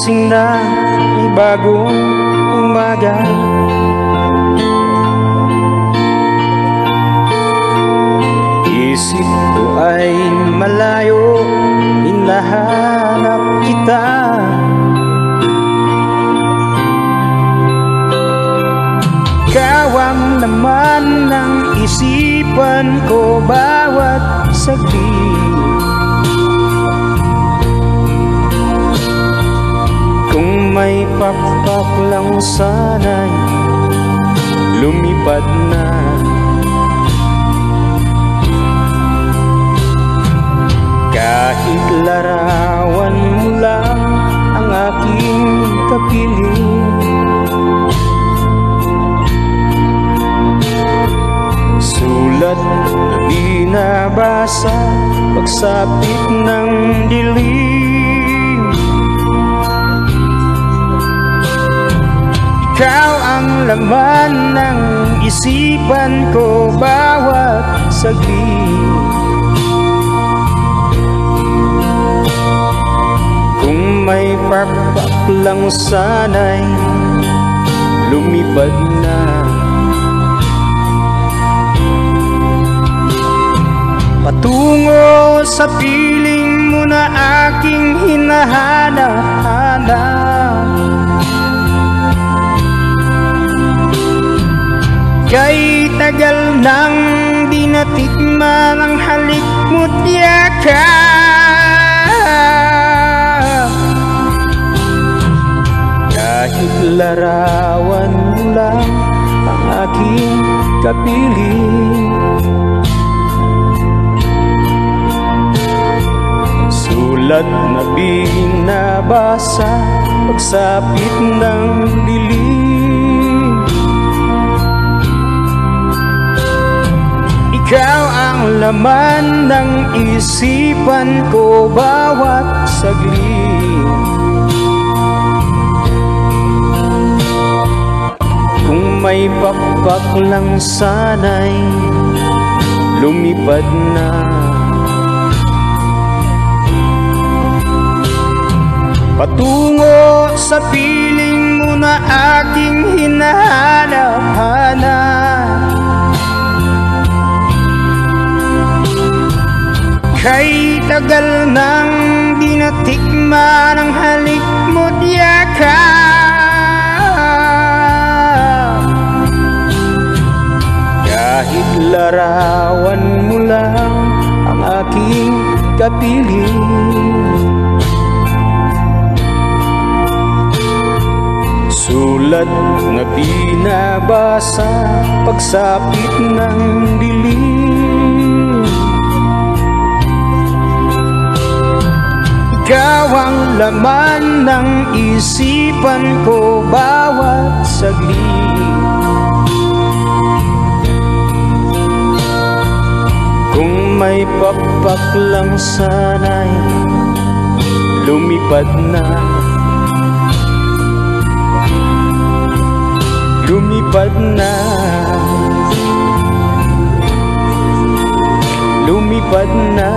gising na ay bagong umaga. Isip ko ay malayo, hinahanap kita. Ikaw ang laman ng isipan ko bawat saglit. Kung may pakpak lang sana'y lumipad na. Kahit larawan mo lang ang aking kapiling, sulat na binabasa pagsapit ng dilim. Ikaw ang laman ng isipan ko bawat saglit. Kung may pakpak lang sana'y lumipad na. Patungo sa piling mo na aking hinahanap-hanap. Kay tagal nang di natikman ang halik mo't yakap. Kahit larawan mo lang ang aking kapiling, sulat na binabasa pagsapit ng dilim. Ikaw ang laman ng isipan ko bawat saglit. Kung may pakpak lang sana'y lumipad na. Patungo sa piling mo na aking hinahanap-hanap. Kay tagal nang di natikman ang halik mo't yakap. Kahit larawan mo lang ang aking kapiling, sulat na binabasa pagsapit ng dilim. Ikaw ang laman ng isipan ko bawat saglit. Kung may pakpak lang sana'y lumipad na. Lumipad na. Lumipad na.